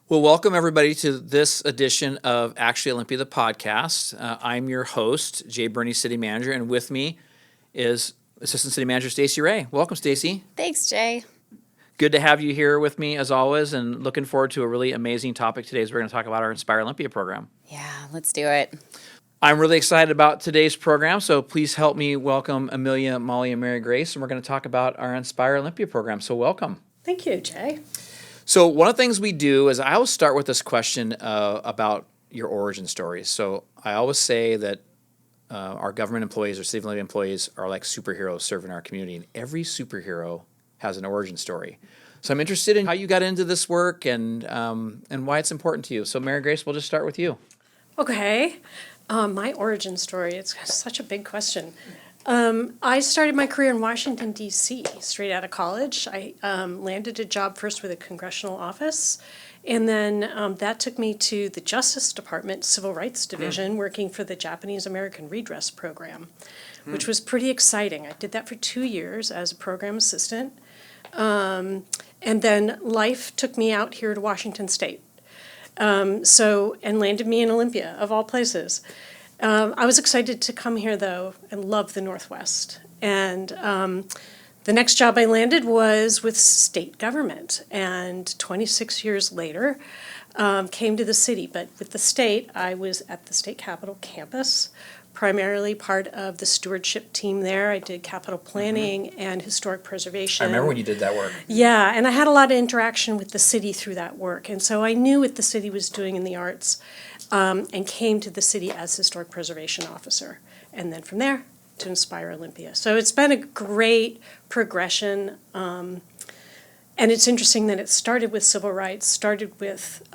Well, welcome everybody to this edition of Actually Olympia, the podcast. I'm your host, Jay Burney, City Manager, and with me is Assistant City Manager Stacey Ray. Welcome, Stacey. Thanks, Jay. Good to have you here with me as always, and looking forward to a really amazing topic today as we're going to talk about our Inspire Olympia program. Yeah, let's do it. I'm really excited about today's program, so please help me welcome Amelia, Molly, and Mary Grace, and we're going to talk about our Inspire Olympia program. So welcome. Thank you, Jay. So one of the things we do is I always start with this question about your origin stories. So I always say that our government employees or city of Olympia employees are like superheroes serving our community, and every superhero has an origin story. So I'm interested in how you got into this work and why it's important to you. So Mary Grace, we'll just start with you. Okay. My origin story, it's such a big question. I started my career in Washington, D.C., straight out of college. I landed a job first with a congressional office, and then that took me to the Justice Department Civil Rights Division, working for the Japanese American Redress Program, which was pretty exciting. I did that for 2 years as a program assistant, and then life took me out here to Washington State, and landed me in Olympia, of all places. I was excited to come here, though, and love the Northwest. And the next job I landed was with state government. And 26 years later, came to the city. But with the state, I was at the state capitol campus, primarily part of the stewardship team there. I did capital planning and historic preservation. I remember when you did that work. Yeah, and I had a lot of interaction with the city through that work. And so I knew what the city was doing in the arts. And came to the city as historic preservation officer. And then from there to Inspire Olympia. So it's been a great progression. And it's interesting that it started with civil rights, started with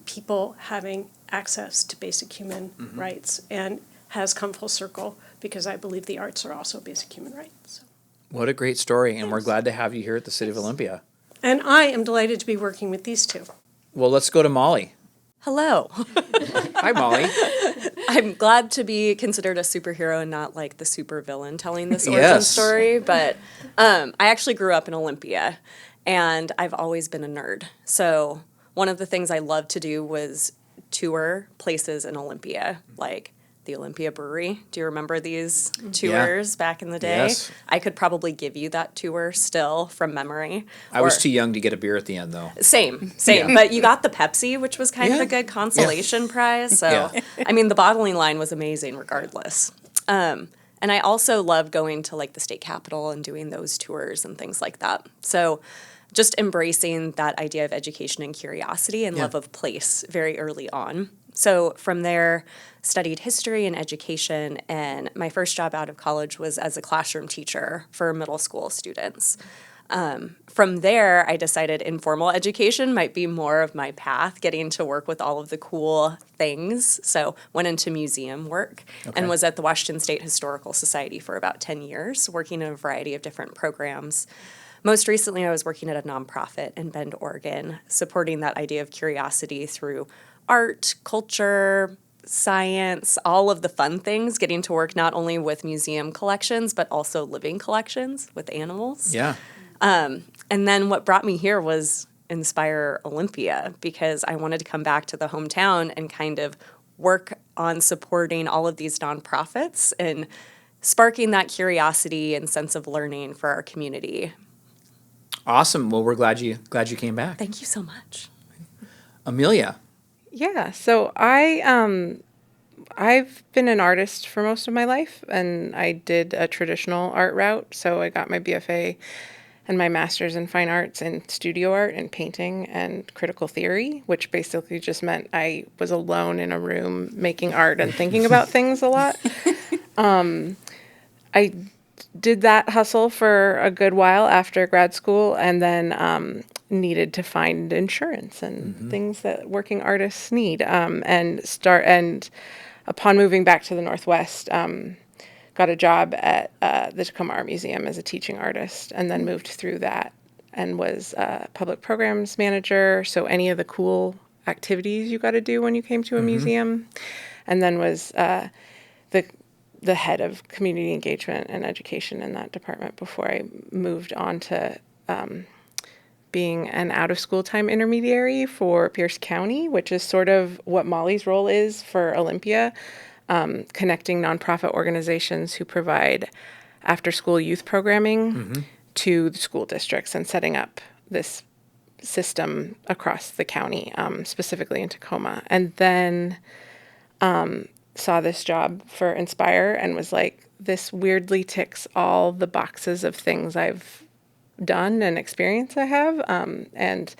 people having access to basic human rights, and has come full circle because I believe the arts are also basic human rights. So. What a great story, and we're Yes. glad to have you here at the City of Olympia. And I am delighted to be working with these two. Well, let's go to Molly. Hello. Hi, Molly. I'm glad to be considered a superhero and not like the supervillain telling this origin Yes. story. But I actually grew up in Olympia, and I've always been a nerd. So one of the things I loved to do was tour places in Olympia, like the Olympia Brewery. Do you remember these tours back in the day? Yes. I could probably give you that tour still from memory. I was Or- too young to get a beer at the end, though. Same. Yeah. But you got the Pepsi, which was kind of Yeah. a good consolation prize. So, Yeah. I mean, the bottling line was amazing regardless. And I also love going to like the state capitol and doing those tours and things like that. So just embracing that idea of education and curiosity and Yeah. love of place very early on. So from there, studied history and education, and my first job out of college was as a classroom teacher for middle school students. From there, I decided informal education might be more of my path, getting to work with all of the cool things. So went into museum work and was at the Washington State Historical Society for about 10 years, working in a variety of different programs. Most recently, I was working at a nonprofit in Bend, Oregon, supporting that idea of curiosity through art, culture, science, all of the fun things, getting to work not only with museum collections, but also living collections with animals. Yeah. And then what brought me here was Inspire Olympia, because I wanted to come back to the hometown and kind of work on supporting all of these nonprofits and sparking that curiosity and sense of learning for our community. Awesome. Well, we're glad you came back. Thank you so much. Amelia. Yeah, so I've been an artist for most of my life, and I did a traditional art route. So I got my BFA and my master's in fine arts in studio art and painting and critical theory, which basically just meant I was alone in a room making art and thinking about things a lot. I did that hustle for a good while after grad school, and then needed to find insurance and things that working artists need. And upon moving back to the Northwest, got a job at the Tacoma Art Museum as a teaching artist, and then moved through that and was public programs manager. So any of the cool activities you got to do when you came to a museum, and then was the head of community engagement and education in that department before I moved on to being an out-of-school time intermediary for Pierce County, which is sort of what Molly's role is for Olympia, connecting nonprofit organizations who provide after-school youth programming to the school districts and setting up this system across the county, specifically in Tacoma. And then saw this job for Inspire and was like, this weirdly ticks all the boxes of things I've done and experience I have. And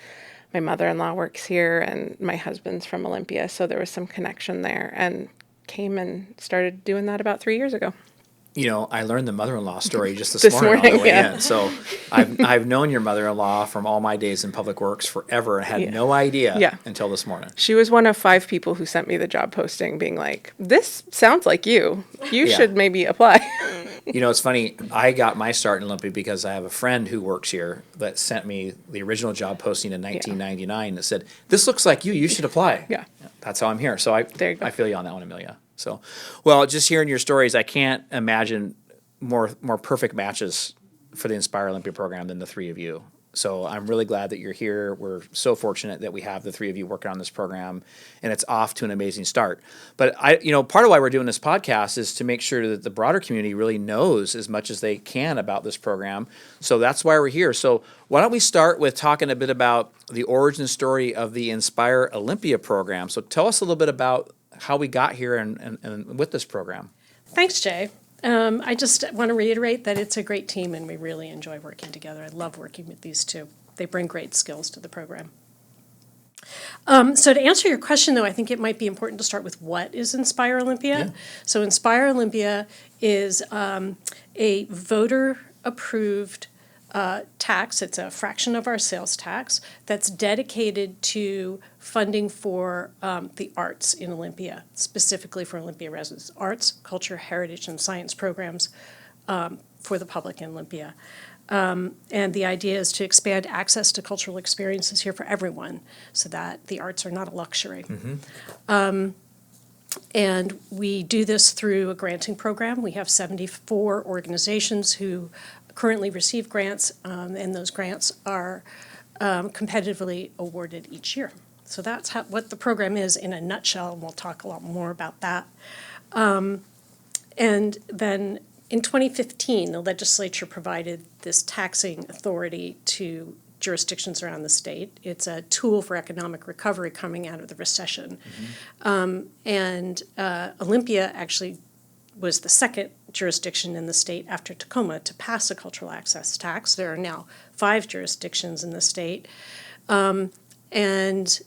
my mother-in-law works here and my husband's from Olympia. So there was some connection there, and came and started doing that about 3 years ago. You know, I learned the mother-in-law story just this This morning on morning, the way yeah. in. So I've known your mother-in-law from all my days in public works forever and had Yeah. no idea Yeah. until this morning. She was one of 5 people who sent me the job posting being like, this sounds like you. You Yeah. should maybe apply. You know, it's funny. I got my start in Olympia because I have a friend who works here that sent me the original job posting in 1999 that said, "This looks like you. You should apply." Yeah. That's how I'm here. So There you go. I feel you on that one, Amelia. So, well, just hearing your stories, I can't imagine more perfect matches for the Inspire Olympia program than the three of you. So I'm really glad that you're here. We're so fortunate that we have the three of you working on this program, and it's off to an amazing start. But part of why we're doing this podcast is to make sure that the broader community really knows as much as they can about this program. So that's why we're here. So why don't we start with talking a bit about the origin story of the Inspire Olympia program. So tell us a little bit about how we got here and with this program. Thanks, Jay. I just want to reiterate that it's a great team and we really enjoy working together. I love working with these two. They bring great skills to the program. So to answer your question, though, I think it might be important to start with what is Inspire Olympia. Yeah. So Inspire Olympia is a voter-approved tax. It's a fraction of our sales tax that's dedicated to funding for the arts in Olympia, specifically for Olympia residents. Arts, culture, heritage, and science programs for the public in Olympia. And the idea is to expand access to cultural experiences here for everyone so that the arts are not a luxury. And we do this through a granting program. We have 74 organizations who currently receive grants, and those grants are competitively awarded each year. So that's what the program is in a nutshell, and we'll talk a lot more about that. And then in 2015, the legislature provided this taxing authority to jurisdictions around the state. It's a tool for economic recovery coming out of the recession. And Olympia actually was the second jurisdiction in the state after Tacoma to pass a cultural access tax. There are now 5 jurisdictions in the state. And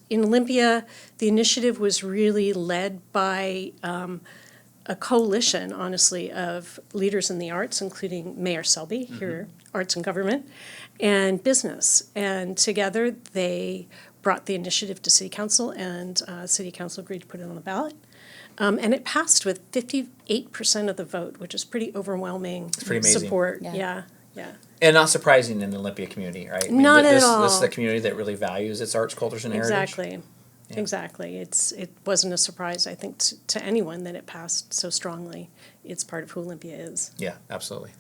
in Olympia, the initiative was really led by a coalition, honestly, of leaders in the arts, including Mayor Selby, here, Arts and Government, and business. And together, they brought the initiative to City Council, and City Council agreed to put it on the ballot. And it passed with 58% of the vote, which is pretty overwhelming pretty amazing. support. Yeah. Yeah. And not surprising in the Olympia community, right? Not at This is all. the community that really values its arts, cultures, and heritage. Exactly. Yeah. Exactly. It wasn't a surprise, I think, to anyone that it passed so strongly. It's part of who Olympia is. Yeah, absolutely.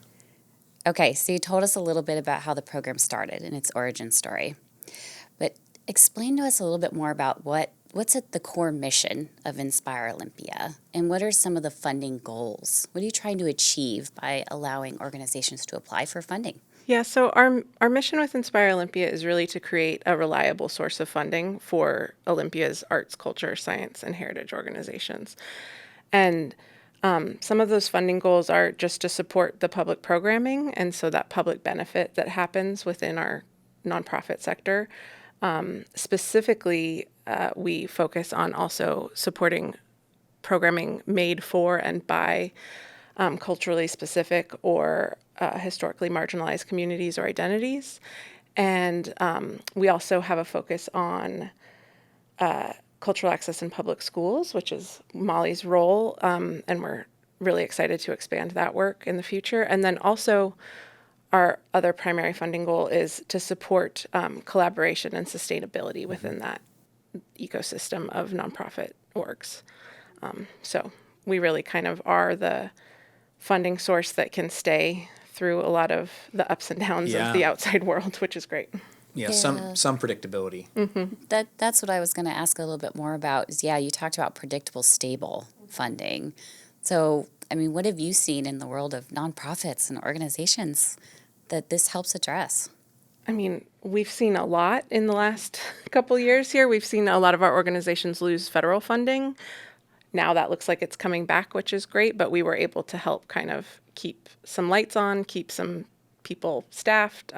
Okay, so you told us a little bit about how the program started and its origin story. But explain to us a little bit more about what's at the core mission of Inspire Olympia, and what are some of the funding goals? What are you trying to achieve by allowing organizations to apply for funding? Yeah, so our mission with Inspire Olympia is really to create a reliable source of funding for Olympia's arts, culture, science, and heritage organizations. And some of those funding goals are just to support the public programming, and so that public benefit that happens within our nonprofit sector. Specifically, we focus on also supporting programming made for and by culturally specific or historically marginalized communities or identities. And we also have a focus on cultural access in public schools, which is Molly's role, and we're really excited to expand that work in the future. And then also our other primary funding goal is to support collaboration and sustainability within that ecosystem of nonprofit orgs. So we really kind of are the funding source that can stay through a lot of the ups and downs Yeah. of the outside world, which is great. some predictability. That's what I was going to ask a little bit more about is, you talked about predictable, stable funding. So, I mean, what have you seen in the world of nonprofits and organizations that this helps address? I mean, we've seen a lot in the last couple years here. We've seen a lot of our organizations lose federal funding. Now that looks like it's coming back, which is great, but we were able to help kind of keep some lights on, keep some people staffed.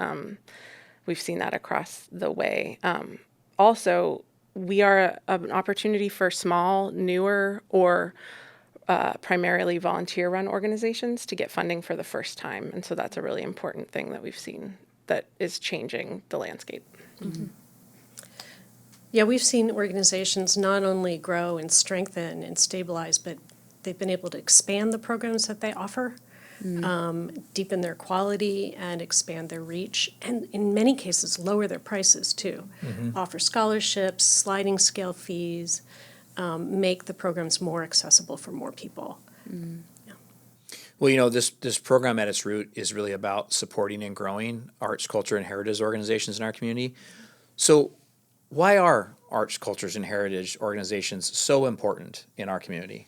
We've seen that across the way. Also, we are an opportunity for small, newer, or primarily volunteer-run organizations to get funding for the first time. And so that's a really important thing that we've seen that is changing the landscape. Mm-hmm. Yeah, we've seen organizations not only grow and strengthen and stabilize, but they've been able to expand the programs that they offer, deepen their quality and expand their reach, and in many cases lower their prices too. Offer scholarships, sliding scale fees, make the programs more accessible for more people. Well, this program at its root is really about supporting and growing arts, culture, and heritage organizations in our community. So why are arts, cultures, and heritage organizations so important in our community?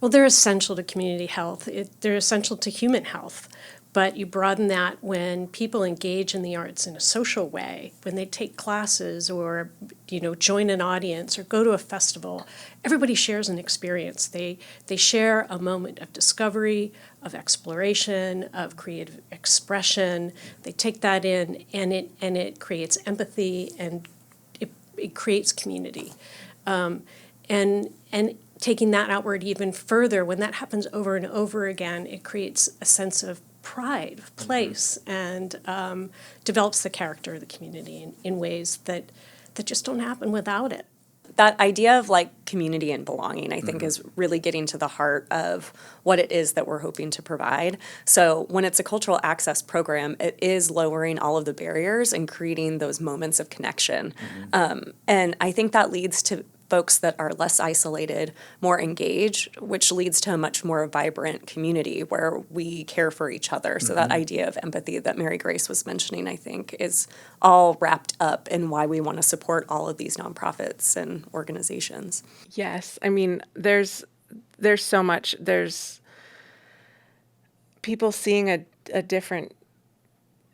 Well, they're essential to community health. They're essential to human health. But you broaden that when people engage in the arts in a social way, when they take classes or, join an audience or go to a festival. Everybody shares an experience. They share a moment of discovery, of exploration, of creative expression. They take that in, and it creates empathy, and it creates community. And taking that outward even further, when that happens over and over again, it creates a sense of pride, of place, and develops the character of the community in ways that just don't happen without it. That idea of community and belonging, I think, is really getting to the heart of what it is that we're hoping to provide. So when it's a cultural access program, it is lowering all of the barriers and creating those moments of connection. And I think that leads to folks that are less isolated, more engaged, which leads to a much more vibrant community where we care for each other. So that idea of empathy that Mary Grace was mentioning, I think, is all wrapped up in why we want to support all of these nonprofits and organizations. Yes. I mean, there's so much. There's people seeing a different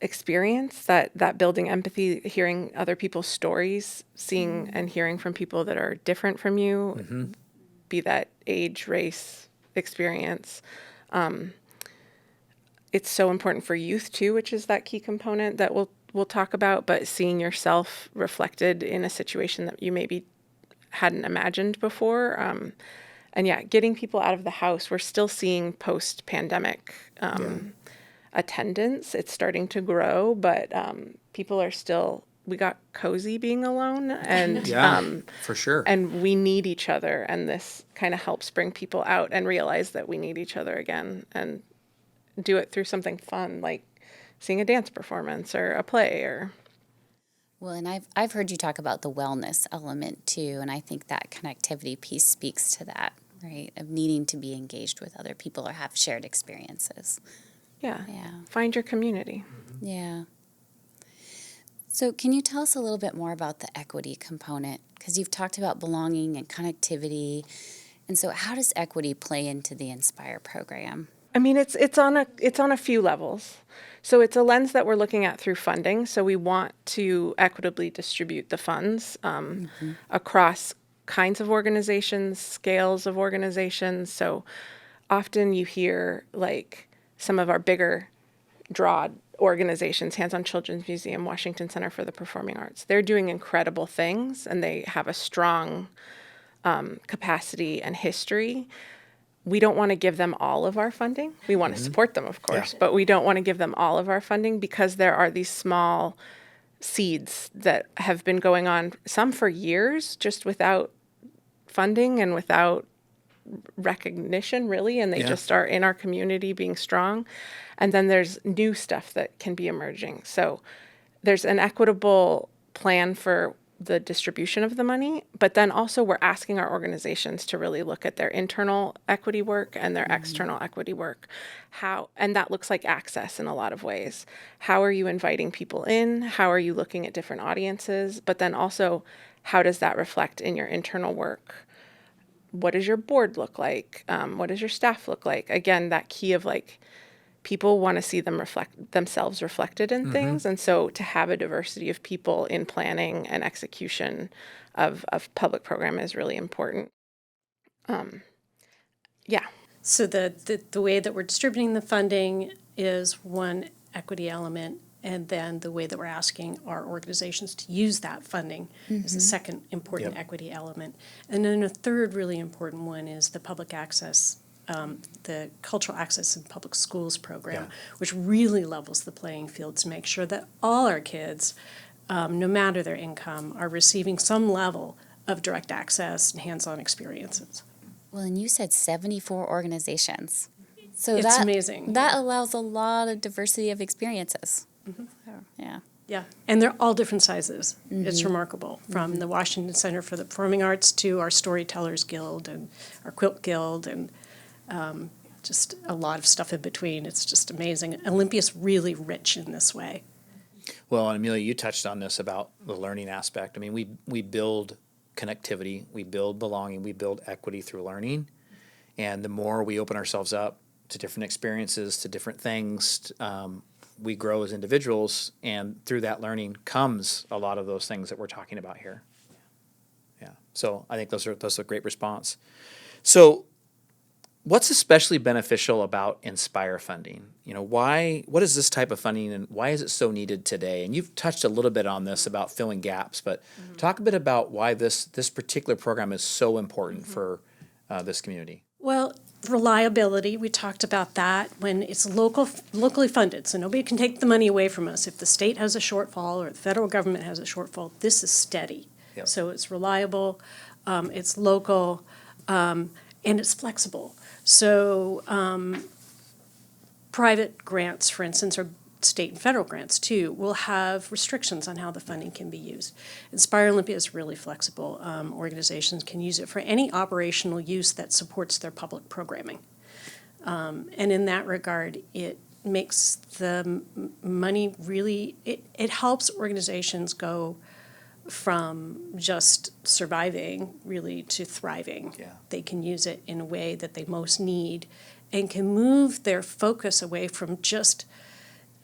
experience, that building empathy, hearing other people's stories, seeing and hearing from people that are different from you, be that age, race, experience. It's so important for youth too, which is that key component that we'll talk about, but seeing yourself reflected in a situation that you maybe hadn't imagined before. And getting people out of the house. We're still seeing post-pandemic attendance. It's starting to grow, but people are still, we got cozy being alone, and for sure. And we need each other, and this kind of helps bring people out and realize that we need each other again, and do it through something fun like seeing a dance performance or a play or. Well, and I've heard you talk about the wellness element too, and I think that connectivity piece speaks to that, right? Of needing to be engaged with other people or have shared experiences. Yeah. Find your community. Yeah. So can you tell us a little bit more about the equity component? Because you've talked about belonging and connectivity. And so how does equity play into the Inspire program? I mean, it's on a few levels. So it's a lens that we're looking at through funding. So we want to equitably distribute the funds across kinds of organizations, scales of organizations. So often you hear some of our bigger draw organizations, Hands on Children's Museum, Washington Center for the Performing Arts. They're doing incredible things, and they have a strong capacity and history. We don't want to give them all of our funding. We want to support them, of course, but we don't want to give them all of our funding because there are these small seeds that have been going on, some for years, just without funding and without recognition, really, and they just are in our community being strong. And then there's new stuff that can be emerging. So there's an equitable plan for the distribution of the money, but then also we're asking our organizations to really look at their internal equity work and their external equity work. And that looks like access in a lot of ways. How are you inviting people in? How are you looking at different audiences? But then also, how does that reflect in your internal work? What does your board look like? What does your staff look like? Again, that key of like, people want to see themselves reflected in things. And so to have a diversity of people in planning and execution of public program is really important. Yeah. So the way that we're distributing the funding is one equity element, and then the way that we're asking our organizations to use that funding is the second important equity element. And then a third really important one is the public access, the cultural access in public schools program, which really levels the playing field to make sure that all our kids, no matter their income, are receiving some level of direct access and hands-on experiences. Well, and you said 74 organizations. So It's amazing. That allows a lot of diversity of experiences. So, yeah. Yeah, and they're all different sizes. It's remarkable, from the Washington Center for the Performing Arts to our Storytellers Guild and our Quilt Guild, and just a lot of stuff in between. It's just amazing. Olympia's really rich in this way. Well, and Amelia, you touched on this about the learning aspect. I mean, we build connectivity, we build belonging, we build equity through learning. And the more we open ourselves up to different experiences, to different things, we grow as individuals. And through that learning comes a lot of those things that we're talking about here. Yeah. So I think that's a great response. So what's especially beneficial about Inspire funding? You know, what is this type of funding and why is it so needed today? And you've touched a little bit on this about filling gaps, but talk a bit about why this particular program is so important for this community. Well, reliability, we talked about that, when it's locally funded, so nobody can take the money away from us. If the state has a shortfall or the federal government has a shortfall, this is steady. Yep. So it's reliable, it's local, and it's flexible. So private grants, for instance, or state and federal grants too, will have restrictions on how the funding can be used. Inspire Olympia is really flexible. Organizations can use it for any operational use that supports their public programming. And in that regard, it makes the money really, it helps organizations go from just surviving really to thriving. Yeah. They can use it in a way that they most need and can move their focus away from just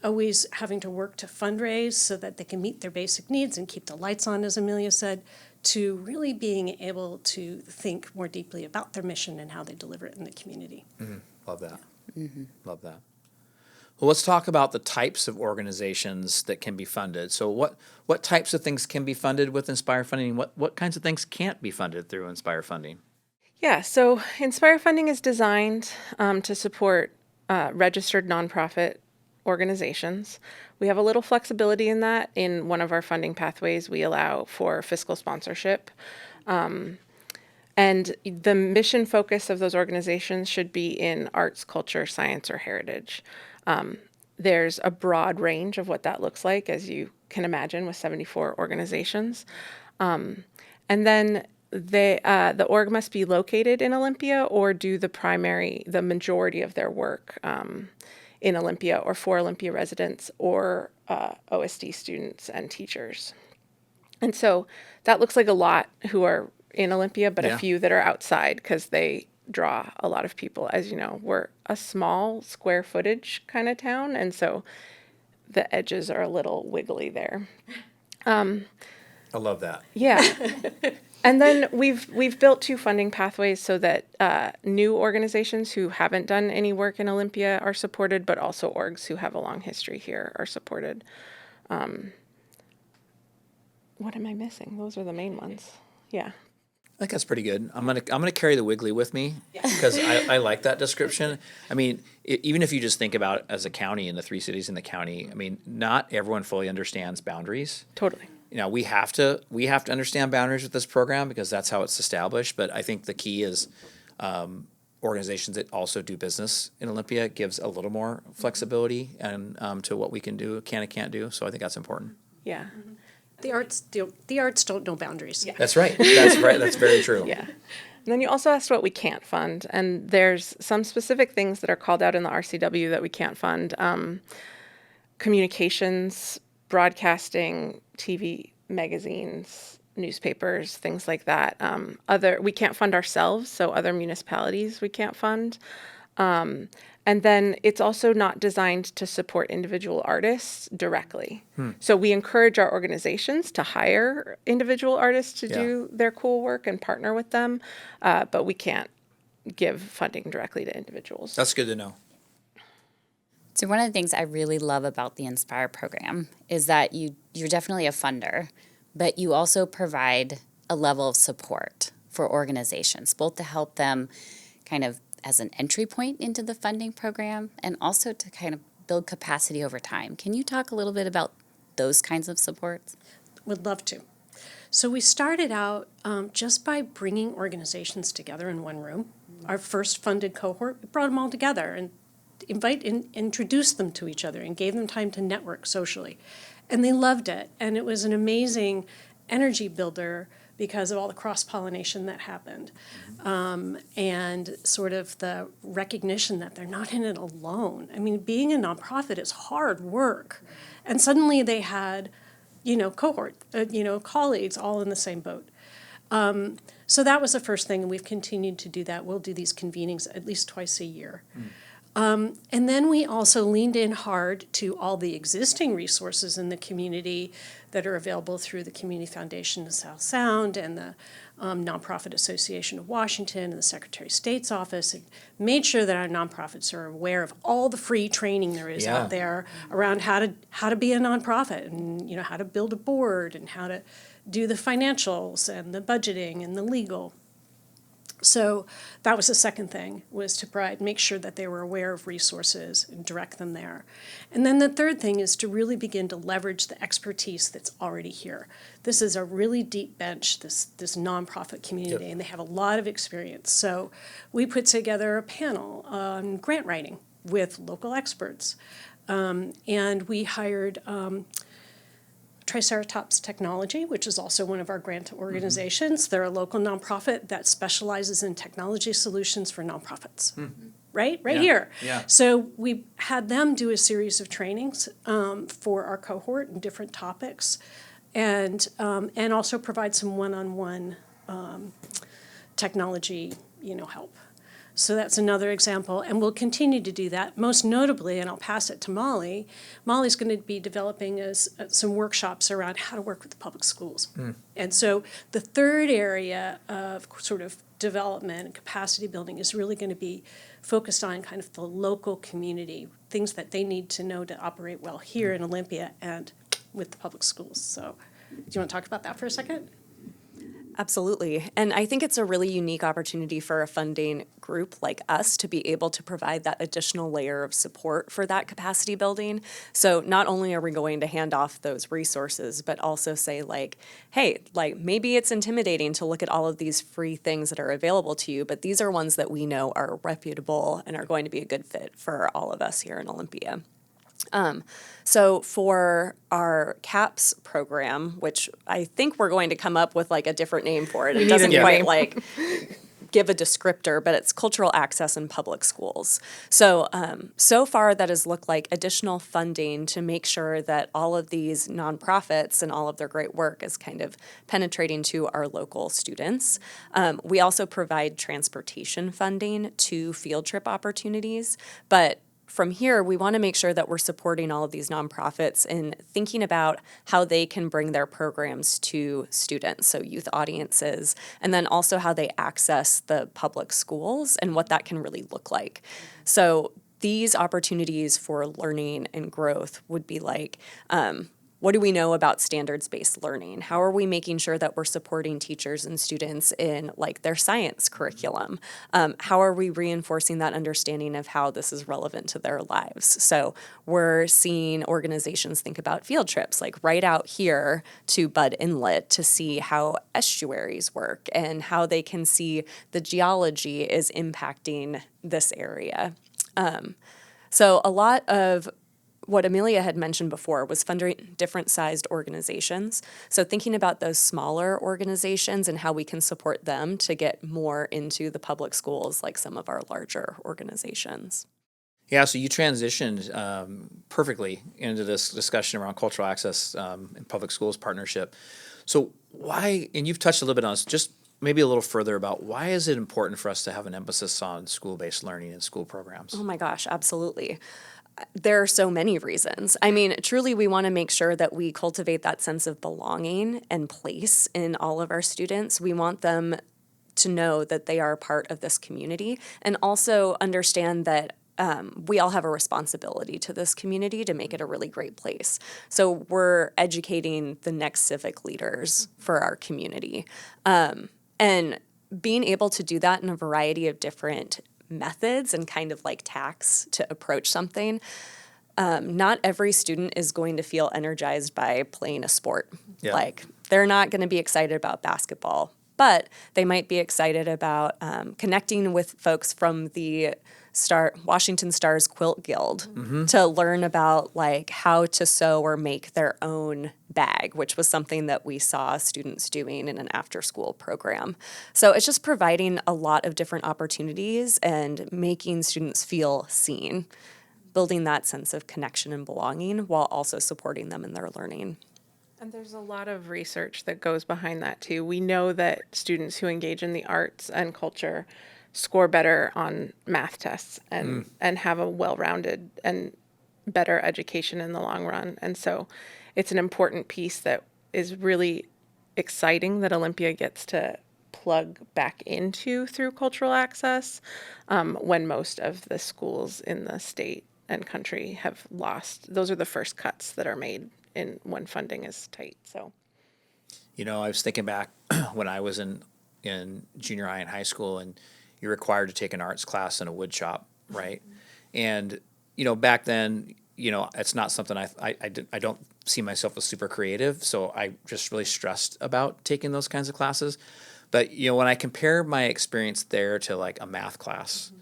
always having to work to fundraise so that they can meet their basic needs and keep the lights on, as Amelia said, to really being able to think more deeply about their mission and how they deliver it in the community. Love that. Love that. Well, let's talk about the types of organizations that can be funded. So what types of things can be funded with Inspire funding? What kinds of things can't be funded through Inspire funding? Yeah, so Inspire funding is designed to support registered nonprofit organizations. We have a little flexibility in that. In one of our funding pathways, we allow for fiscal sponsorship. And the mission focus of those organizations should be in arts, culture, science, or heritage. There's a broad range of what that looks like, as you can imagine, with 74 organizations. And then the org must be located in Olympia or do the majority of their work in Olympia or for Olympia residents or OSD students and teachers. And so that looks like a lot who are in Olympia, but a few that are outside because they draw a lot of people. As you know, we're a small square footage kind of town, and so the edges are a little wiggly there. I love that. Yeah. And then we've built 2 funding pathways so that new organizations who haven't done any work in Olympia are supported, but also orgs who have a long history here are supported. What am I missing? Those are the main ones. Yeah. I think that's pretty good. I'm gonna carry the wiggly with me because I like that description. I mean, even if you just think about it as a county and the 3 cities in the county, I mean, not everyone fully understands boundaries. Totally. You know, we have to understand boundaries with this program because that's how it's established. But I think the key is organizations that also do business in Olympia gives a little more flexibility and to what we can do, can and can't do. So I think that's important. Yeah. The arts don't know boundaries. That's right. That's right. That's very true. Yeah. And then you also asked what we can't fund, and there's some specific things that are called out in the RCW that we can't fund. Communications, broadcasting, TV, magazines, newspapers, things like that. We can't fund ourselves, so other municipalities we can't fund. And then it's also not designed to support individual artists directly. So we encourage our organizations to hire individual artists to do their cool work and partner with them, but we can't give funding directly to individuals. That's good to know. So one of the things I really love about the Inspire program is that you're definitely a funder, but you also provide a level of support for organizations, both to help them kind of as an entry point into the funding program and also to kind of build capacity over time. Can you talk a little bit about those kinds of supports? Would love to. So we started out just by bringing organizations together in one room. Our first funded cohort, we brought them all together and introduced them to each other and gave them time to network socially. And they loved it. And it was an amazing energy builder because of all the cross-pollination that happened. And sort of the recognition that they're not in it alone. I mean, being a nonprofit is hard work. And suddenly they had, colleagues all in the same boat. So that was the first thing, and we've continued to do that. We'll do these convenings at least twice a year. And then we also leaned in hard to all the existing resources in the community that are available through the Community Foundation of South Sound and the Nonprofit Association of Washington and the Secretary of State's office, and made sure that our nonprofits are aware of all the free training there is out there around how to be a nonprofit and how to build a board and how to do the financials and the budgeting and the legal. So that was the second thing, was to make sure that they were aware of resources and direct them there. And then the third thing is to really begin to leverage the expertise that's already here. This is a really deep bench, this nonprofit community, and they have a lot of experience. So we put together a panel on grant writing with local experts. And we hired Triceratops Technology, which is also one of our grant organizations. They're a local nonprofit that specializes in technology solutions for nonprofits. Right here. Yeah. So we had them do a series of trainings for our cohort in different topics, and also provide some one-on-one technology, help. So that's another example, and we'll continue to do that. Most notably, and I'll pass it to Molly, Molly's going to be developing some workshops around how to work with the public schools. And so the third area of sort of development and capacity building is really going to be focused on kind of the local community, things that they need to know to operate well here in Olympia and with the public schools. So do you want to talk about that for a second? Absolutely. And I think it's a really unique opportunity for a funding group like us to be able to provide that additional layer of support for that capacity building. So not only are we going to hand off those resources, but also say hey, maybe it's intimidating to look at all of these free things that are available to you, but these are ones that we know are reputable and are going to be a good fit for all of us here in Olympia. So for our CAPS program, which I think we're going to come up with a different name for it. It doesn't quite give a descriptor, but it's cultural access in public schools. So, so far that has looked like additional funding to make sure that all of these nonprofits and all of their great work is kind of penetrating to our local students. We also provide transportation funding to field trip opportunities, but from here, we want to make sure that we're supporting all of these nonprofits in thinking about how they can bring their programs to students, so youth audiences, and then also how they access the public schools and what that can really look like. So these opportunities for learning and growth would be what do we know about standards-based learning? How are we making sure that we're supporting teachers and students in their science curriculum? How are we reinforcing that understanding of how this is relevant to their lives? So we're seeing organizations think about field trips, right out here to Budd Inlet to see how estuaries work and how they can see the geology is impacting this area. So a lot of what Amelia had mentioned before was funding different sized organizations. So thinking about those smaller organizations and how we can support them to get more into the public schools like some of our larger organizations. Yeah, so you transitioned perfectly into this discussion around cultural access in public schools partnership. So why, and you've touched a little bit on this, just maybe a little further about why is it important for us to have an emphasis on school-based learning and school programs? Oh my gosh, absolutely. There are so many reasons. I mean, truly, we want to make sure that we cultivate that sense of belonging and place in all of our students. We want them to know that they are a part of this community and also understand that we all have a responsibility to this community to make it a really great place. So we're educating the next civic leaders for our community. And being able to do that in a variety of different methods and kind of like tacks to approach something. Not every student is going to feel energized by playing a sport. Yeah. Like they're not going to be excited about basketball, but they might be excited about connecting with folks from the Washington Stars Quilt Guild to learn about like how to sew or make their own bag, which was something that we saw students doing in an after-school program. So it's just providing a lot of different opportunities and making students feel seen, building that sense of connection and belonging while also supporting them in their learning. And there's a lot of research that goes behind that too. We know that students who engage in the arts and culture score better on math tests and have a well-rounded and better education in the long run. And so it's an important piece that is really exciting that Olympia gets to plug back into through cultural access when most of the schools in the state and country have lost. Those are the first cuts that are made in when funding is tight. So, You know, I was thinking back when I was in junior high and high school, and you're required to take an arts class in a wood shop, right? And, you know, back then, you know, it's not something I don't see myself as super creative, so I just really stressed about taking those kinds of classes. But, you know, when I compare my experience there to like a math class,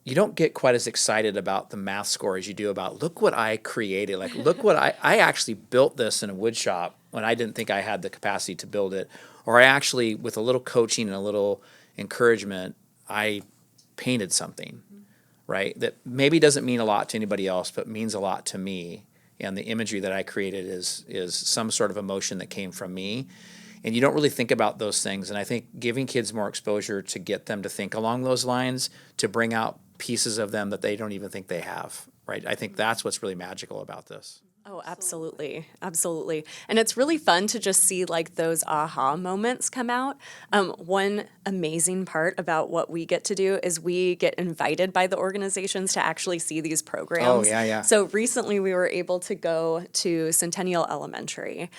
you don't get quite as excited about the math score as you do about, look what I created. Like, look what I actually built this in a wood shop when I didn't think I had the capacity to build it. Or I actually, with a little coaching and a little encouragement, I painted something, right? That maybe doesn't mean a lot to anybody else, but means a lot to me. And the imagery that I created is some sort of emotion that came from me. And you don't really think about those things. And I think giving kids more exposure to get them to think along those lines, to bring out pieces of them that they don't even think they have, right? I think that's what's really magical about this. Oh, absolutely. Absolutely. And it's really fun to just see like those aha moments come out. One amazing part about what we get to do is we get invited by the organizations to actually see these programs. Oh, yeah. So recently we were able to go to Centennial Elementary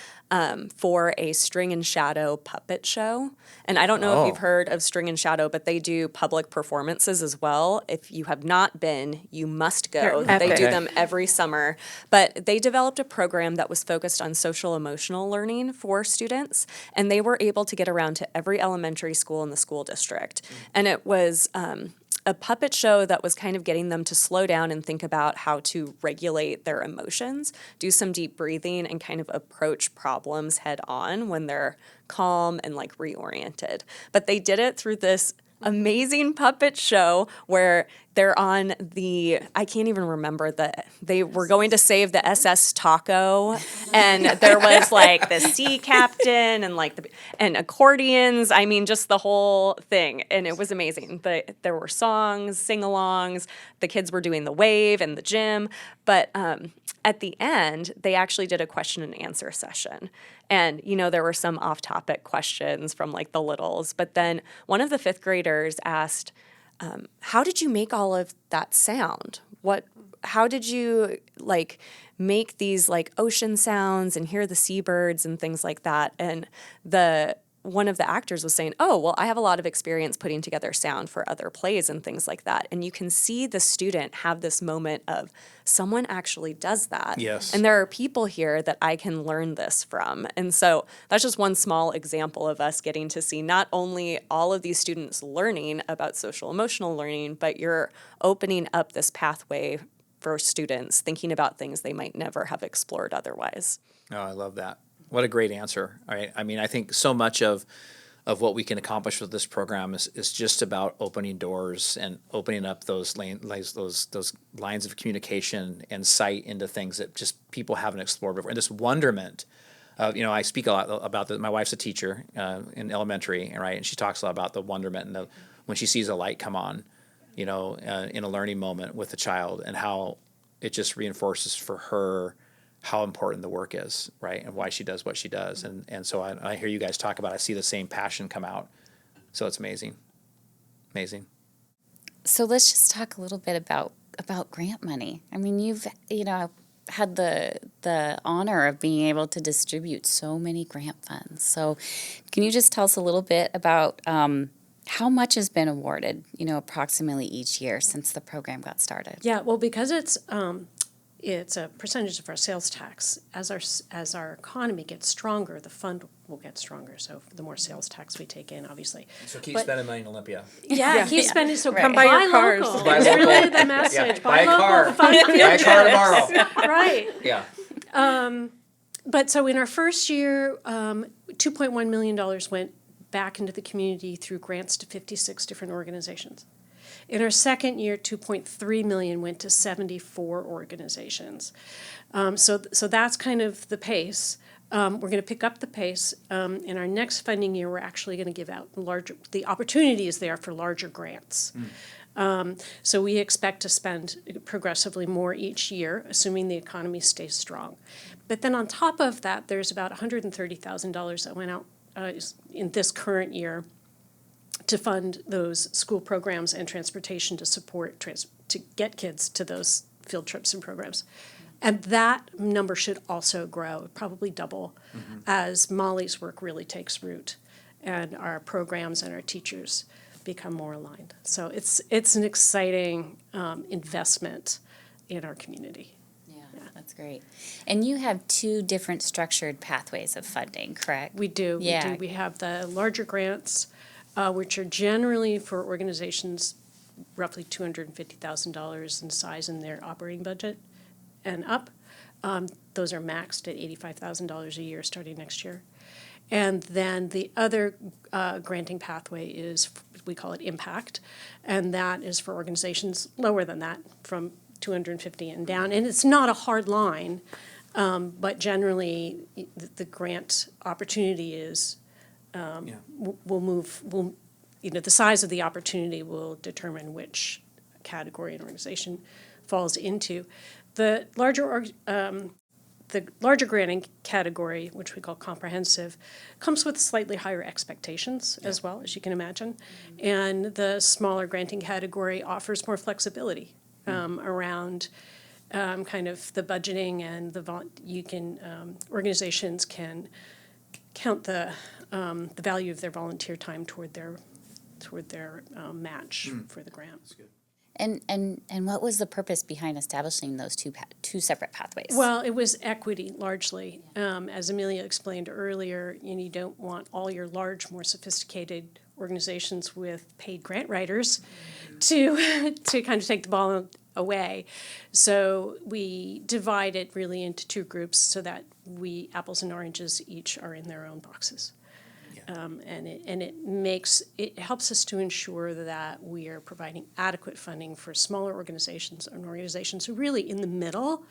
for a String and Shadow puppet show. And I don't know if you've heard of String and Shadow, but they do public performances as well. If you have not been, you must go. They're They do epic. them every summer. But they developed a program that was focused on social emotional learning for students, and they were able to get around to every elementary school in the school district. And it was a puppet show that was kind of getting them to slow down and think about how to regulate their emotions, do some deep breathing, and kind of approach problems head on when they're calm and like reoriented. But they did it through this amazing puppet show where they're on I can't even remember they were going to save the SS Taco, and there was like the sea captain and like and accordions. I mean, just the whole thing. And it was amazing. There were songs, sing-alongs, the kids were doing the wave in the gym. But at the end, they actually did a question and answer session. And, you know, there were some off-topic questions from like the littles. But then one of the fifth graders asked, how did you make all of that sound? How did you like make these like ocean sounds and hear the seabirds and things like that? And one of the actors was saying, oh, well, I have a lot of experience putting together sound for other plays and things like that. And you can see the student have this moment of someone actually does that. Yes. And there are people here that I can learn this from. And so that's just one small example of us getting to see not only all of these students learning about social emotional learning, but you're opening up this pathway for students thinking about things they might never have explored otherwise. Oh, I love that. What a great answer. All right. I mean, I think so much of what we can accomplish with this program is just about opening doors and opening up those those lines of communication and sight into things that just people haven't explored before. And this wonderment of, I speak a lot about my wife's a teacher in elementary, right? And she talks a lot about the wonderment and when she sees a light come on, in a learning moment with the child, and how it just reinforces for her how important the work is, right? And why she does what she does. And so I hear you guys talk about, I see the same passion come out. So it's amazing. Amazing. So let's just talk a little bit about grant money. I mean, you've, had the honor of being able to distribute so many grant funds. So can you just tell us a little bit about how much has been awarded, approximately each year since the program got started? Yeah, well, because it's a percentage of our sales tax. As our economy gets stronger, the fund will get stronger. So the more sales tax we take in, obviously. So keep But- spending money in Olympia. Yeah, keep spending. So Right. come Buy your buy cars. local. Buy It's local. really the message. Yeah. Buy a local, car. fund field Buy a car trips. tomorrow. Right. Yeah. But so in our first year, $2.1 million went back into the community through grants to 56 different organizations. In our second year, $2.3 million went to 74 organizations. So that's kind of the pace. We're going to pick up the pace. In our next funding year, we're actually going to give out the opportunity is there for larger grants. So we expect to spend progressively more each year, assuming the economy stays strong. But then on top of that, there's about $130,000 that went out in this current year to fund those school programs and transportation to support to get kids to those field trips and programs. And that number should also grow, probably double, as Molly's work really takes root and our programs and our teachers become more aligned. So it's an exciting investment in our community. Yeah, that's great. And you have 2 different structured pathways of funding, correct? We do. Yeah. We have the larger grants, which are generally for organizations roughly $250,000 in size in their operating budget and up. Those are maxed at $85,000 a year starting next year. And then the other granting pathway is, we call it Impact, and that is for organizations lower than that, from 250 and down. And it's not a hard line, but generally the grant opportunity is the size of the opportunity will determine which category an organization falls into. The larger granting category, which we call comprehensive, comes with slightly higher expectations as well, as you can imagine. And the smaller granting category offers more flexibility around kind of the budgeting and organizations can count the value of their volunteer time toward their match for the grant. That's good. And what was the purpose behind establishing those two separate pathways? Well, it was equity largely. As Amelia explained earlier, you don't want all your large, more sophisticated organizations with paid grant writers to kind of take the ball away. So we divide it really into 2 groups so that apples and oranges each are in their own boxes. And it helps us to ensure that we are providing adequate funding for smaller organizations and organizations who really in the middle,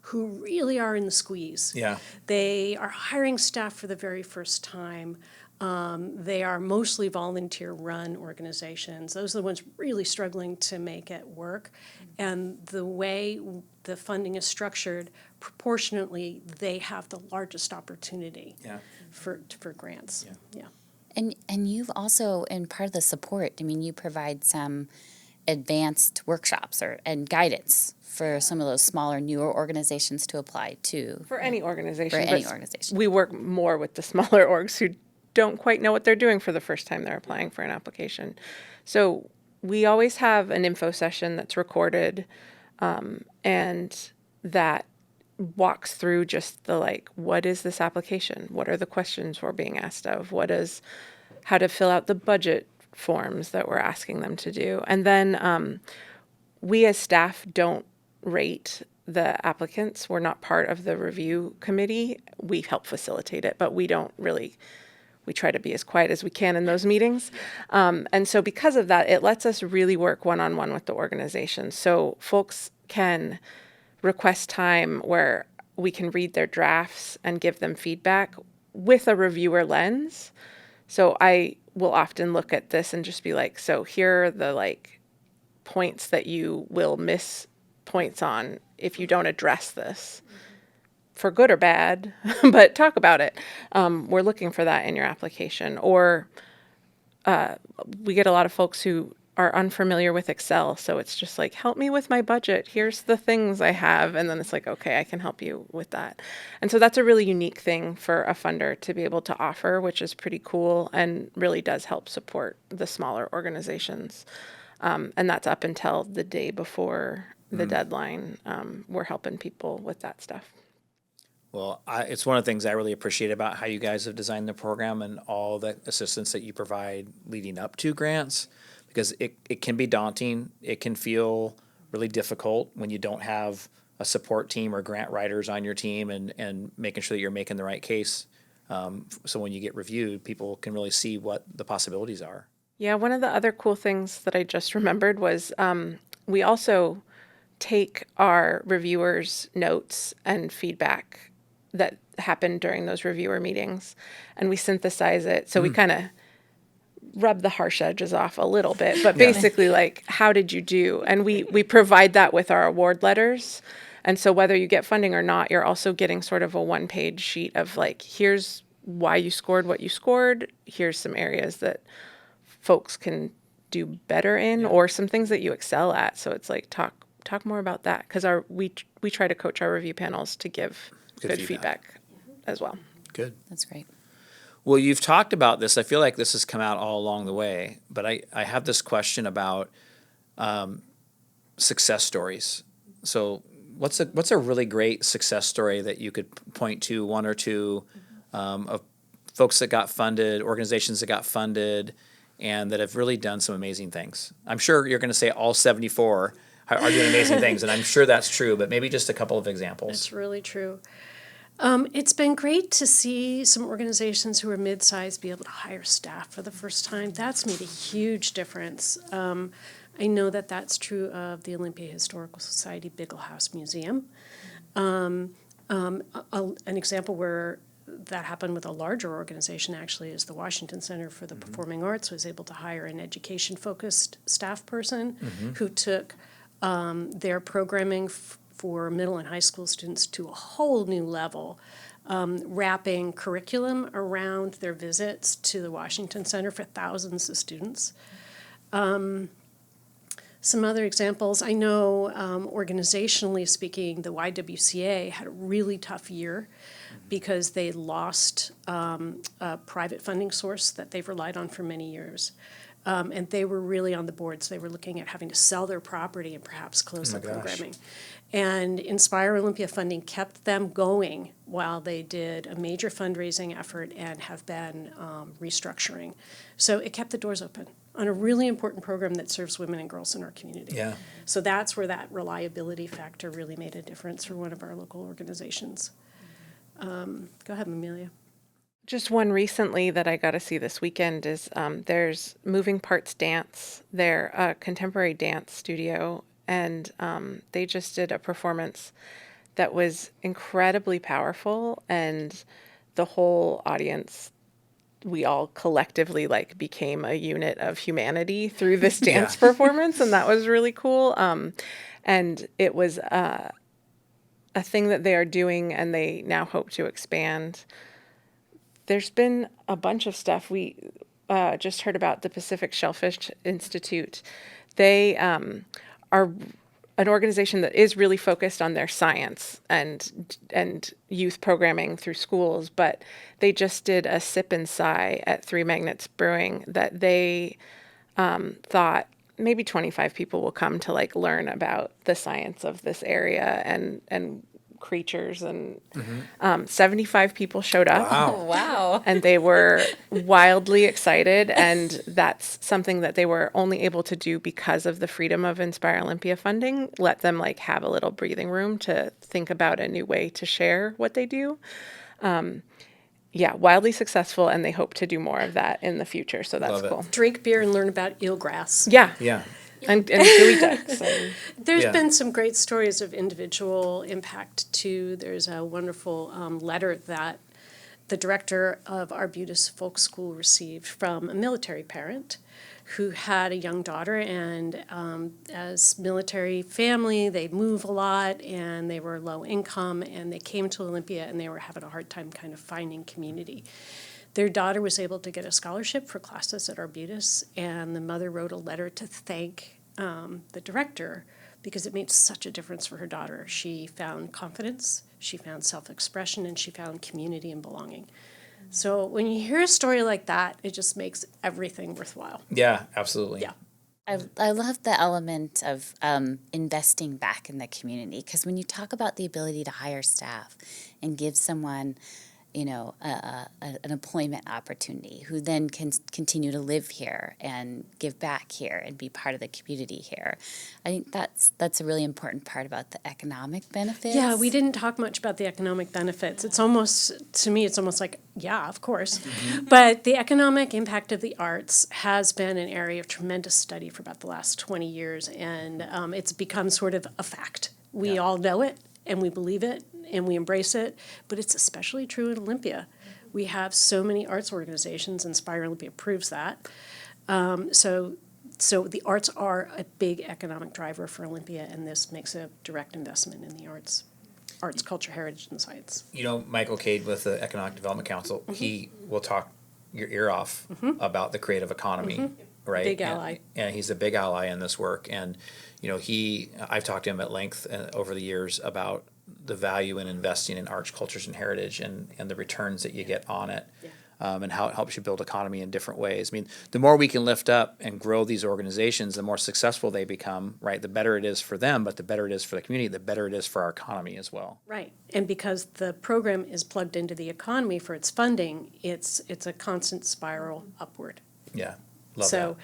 who really are in the squeeze. Yeah. They are hiring staff for the very first time. They are mostly volunteer-run organizations. Those are the ones really struggling to make it work. And the way the funding is structured, proportionately, they have the largest opportunity for grants. Yeah. And you've also, in part of the support, you provide some advanced workshops and guidance for some of those smaller, newer organizations to apply to. For any organization. For any but organization. We work more with the smaller orgs who don't quite know what they're doing for the first time they're applying for an application. So we always have an info session that's recorded and that walks through just the what is this application? What are the questions we're being asked of? How to fill out the budget forms that we're asking them to do. And then we as staff don't rate the applicants. We're not part of the review committee. We help facilitate it, but we don't really, we try to be as quiet as we can in those meetings. And so because of that, it lets us really work one-on-one with the organization. So folks can request time where we can read their drafts and give them feedback with a reviewer lens. So I will often look at this and just be like, so here are the like points that you will miss points on if you don't address this, for good or bad, but talk about it. We're looking for that in your application. Or we get a lot of folks who are unfamiliar with Excel. So it's just like, help me with my budget. Here's the things I have. And then it's like, okay, I can help you with that. And so that's a really unique thing for a funder to be able to offer, which is pretty cool and really does help support the smaller organizations. And that's up until the day before the deadline. We're helping people with that stuff. Well, it's one of the things I really appreciate about how you guys have designed the program and all the assistance that you provide leading up to grants, because it can be daunting. It can feel really difficult when you don't have a support team or grant writers on your team and making sure that you're making the right case. So when you get reviewed, people can really see what the possibilities are. Yeah, one of the other cool things that I just remembered was we also take our reviewers' notes and feedback that happened during those reviewer meetings, and we synthesize it. So we kind of rub the harsh edges off a little bit, but basically like, how did you do? And we provide that with our award letters. And so whether you get funding or not, you're also getting sort of a one-page sheet of like, here's why you scored what you scored. Here's some areas that folks can do better in, or some things that you excel at. So it's like, talk more about that, because we try to coach our review panels to give good feedback as well. Good. That's great. Well, you've talked about this. I feel like this has come out all along the way, but I have this question about success stories. So what's a really great success story that you could point to, one or two, of folks that got funded, organizations that got funded, and that have really done some amazing things? I'm sure you're going to say all 74 are doing amazing things, and I'm sure that's true, but maybe just a couple of examples. It's really true. It's been great to see some organizations who are mid-sized be able to hire staff for the first time. That's made a huge difference. I know that that's true of the Olympia Historical Society Bigel House Museum. An example where that happened with a larger organization actually is the Washington Center for the Performing Arts was able to hire an education-focused staff person who took their programming for middle and high school students to a whole new level, wrapping curriculum around their visits to the Washington Center for thousands of students. Some other examples, I know organizationally speaking, the YWCA had a really tough year because they lost a private funding source that they've relied on for many years. And they were really on the boards. They were looking at having to sell their property and perhaps close their programming. And Inspire Olympia funding kept them going while they did a major fundraising effort and have been restructuring. So it kept the doors open on a really important program that serves women and girls in our community. Yeah. So that's where that reliability factor really made a difference for one of our local organizations. Go ahead, Amelia. Just one recently that I got to see this weekend is there's Moving Parts Dance. They're a contemporary dance studio, and they just did a performance that was incredibly powerful, and the whole audience, we all collectively like became a unit of humanity through this dance performance, and that was really cool. And it was a thing that they are doing, and they now hope to expand. There's been a bunch of stuff. We just heard about the Pacific Shellfish Institute. They are an organization that is really focused on their science and youth programming through schools, but they just did a sip and sigh at Three Magnets Brewing that they thought maybe 25 people will come to like learn about the science of this area and creatures, and 75 people showed up. Wow. Wow. And they were wildly excited, and that's something that they were only able to do because of the freedom of Inspire Olympia funding, let them like have a little breathing room to think about a new way to share what they do. Yeah, wildly successful, and they hope to do more of that in the future, so that's Love it. cool. Drink beer and learn about eelgrass. Yeah, Yeah. and gooey ducks. And There's Yeah. been some great stories of individual impact too. There's a wonderful letter that the director of Arbutus Folk School received from a military parent who had a young daughter, and as military family, they move a lot, and they were low income, and they came to Olympia, and they were having a hard time kind of finding community. Their daughter was able to get a scholarship for classes at Arbutus, and the mother wrote a letter to thank the director because it made such a difference for her daughter. She found confidence, she found self-expression, and she found community and belonging. So when you hear a story like that, it just makes everything worthwhile. Yeah, absolutely. Yeah. I love the element of investing back in the community, because when you talk about the ability to hire staff and give someone, an employment opportunity who then can continue to live here and give back here and be part of the community here, I think that's a really important part about the economic benefits. Yeah, we didn't talk much about the economic benefits. It's almost, to me, it's almost like, yeah, of course. But the economic impact of the arts has been an area of tremendous study for about the last 20 years, and it's become sort of a fact. We all know it, and we believe it, and we embrace it, but it's especially true in Olympia. We have so many arts organizations, Inspire Olympia proves that. So the arts are a big economic driver for Olympia, and this makes a direct investment in the arts, culture, heritage, and science. Michael Cade with the Economic Development Council, he will talk your ear off about the creative economy, right? Big ally. And he's a big ally in this work. And, I've talked to him at length over the years about the value in investing in arts, cultures, and heritage, and the returns that you get on it. And how it helps you build economy in different ways. I mean, the more we can lift up and grow these organizations, the more successful they become, right? The better it is for them, but the better it is for the community, the better it is for our economy as well. Right, and because the program is plugged into the economy for its funding, it's a constant spiral upward. Yeah, love So,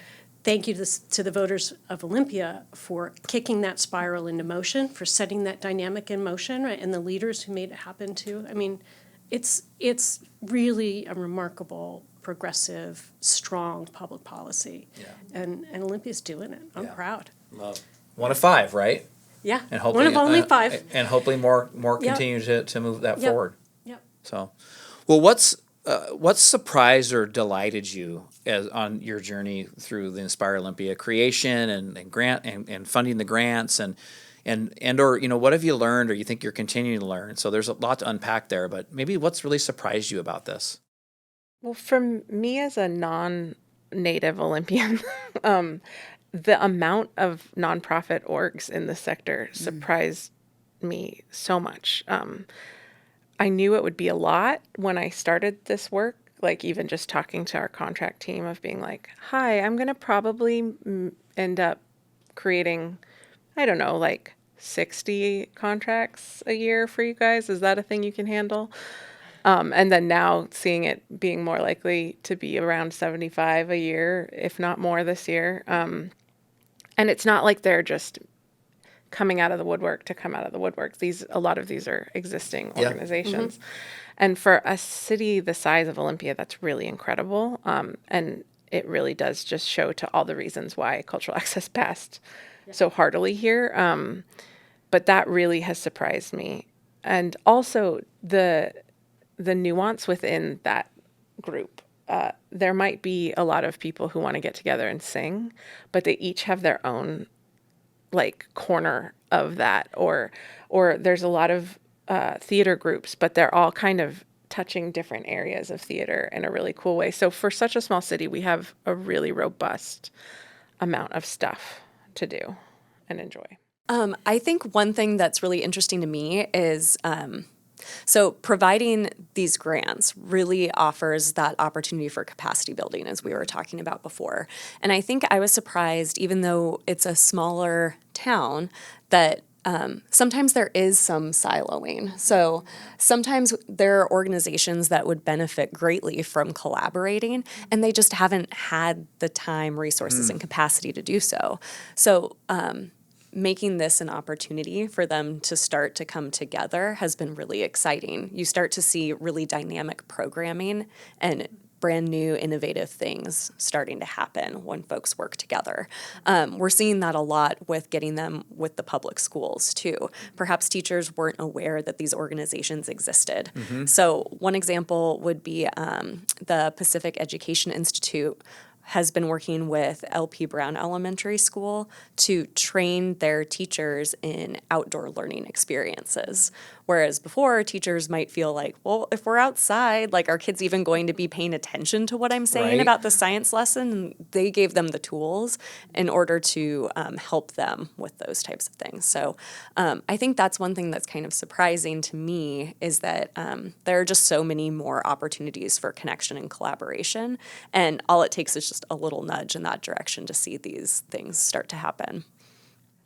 thank you to the voters of Olympia for kicking that spiral into motion, for setting that dynamic in motion, right? And the leaders who made it happen too. I mean, it's really a remarkable, progressive, strong public policy. Yeah. And Olympia's doing it. I'm Yeah. proud. that. Love. One of five, right? Yeah, And hopefully, one of only five. And hopefully more Yep. continue to move that Yep. forward. Yep. So, well, what's surprised or delighted you on your journey through the Inspire Olympia creation and grant and funding the grants and or what have you learned or you think you're continuing to learn? So there's a lot to unpack there, but maybe what's really surprised you about this? Well, for me as a non-native Olympian, the amount of nonprofit orgs in the sector surprised me so much. I knew it would be a lot when I started this work, like even just talking to our contract team of being like, hi, I'm going to probably end up creating, I don't know, like 60 contracts a year for you guys. Is that a thing you can handle? And then now seeing it being more likely to be around 75 a year, if not more this year. And it's not like they're just coming out of the woodwork to come out of the woodwork. A lot of these are existing organizations. And for a city the size of Olympia, that's really incredible. And it really does just show to all the reasons why cultural access passed so heartily here. But that really has surprised me. And also the nuance within that group. There might be a lot of people who want to get together and sing, but they each have their own like corner of that, or there's a lot of theater groups, but they're all kind of touching different areas of theater in a really cool way. So for such a small city, we have a really robust amount of stuff to do and enjoy. I think one thing that's really interesting to me is so providing these grants really offers that opportunity for capacity building, as we were talking about before. And I think I was surprised, even though it's a smaller town, that sometimes there is some siloing. So sometimes there are organizations that would benefit greatly from collaborating, and they just haven't had the time, resources, and capacity to do so. So making this an opportunity for them to start to come together has been really exciting. You start to see really dynamic programming and brand new innovative things starting to happen when folks work together. We're seeing that a lot with getting them with the public schools too. Perhaps teachers weren't aware that these organizations existed. So one example would be the Pacific Education Institute has been working with LP Brown Elementary School to train their teachers in outdoor learning experiences. Whereas before, teachers might feel like, well, if we're outside, like, are kids even going to be paying attention to what I'm saying Right. about the science lesson? And they gave them the tools in order to help them with those types of things. So I think that's one thing that's kind of surprising to me is that there are just so many more opportunities for connection and collaboration. And all it takes is just a little nudge in that direction to see these things start to happen.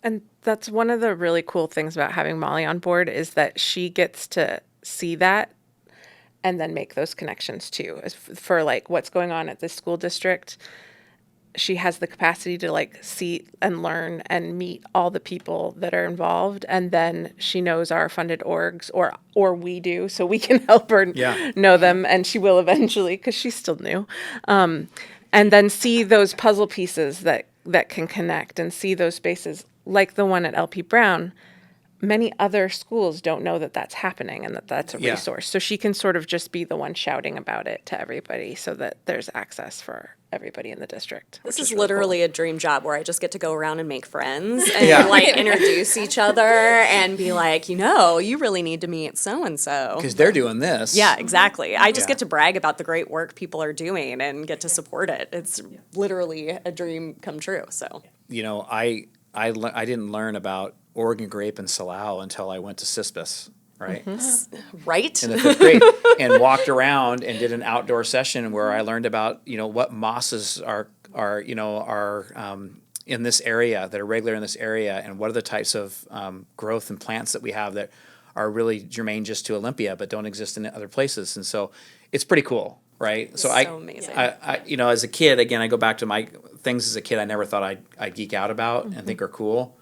And that's one of the really cool things about having Molly on board is that she gets to see that and then make those connections too. As for like what's going on at the school district, she has the capacity to like see and learn and meet all the people that are involved, and then she knows our funded orgs, or we do, so we can help her know them, and she will eventually because she's still new. And then see those puzzle pieces that can connect and see those spaces like the one at LP Brown. Many other schools don't know that that's happening and that that's a resource. So she can sort of just be the one shouting about it to everybody so that there's access for everybody in the district. This is really literally cool. a dream job where I just get to go around and make friends and like introduce each other and be like, you really need to meet so-and-so. Because they're doing this. Yeah, exactly. I just Yeah. get to brag about the great work people are doing and get to support it. It's literally a dream come true. So I didn't learn about Oregon grape and Salal until I went to CISPAS, right? right? In the 5th grade, and walked around and did an outdoor session where I learned about what mosses are in this area that are regular in this area, and what are the types of growth and plants that we have that are really germane just to Olympia but don't exist in other places. And so it's pretty cool, right? So amazing. I as a kid, again, I go back to my things as a kid I never thought I'd geek out about and think are cool.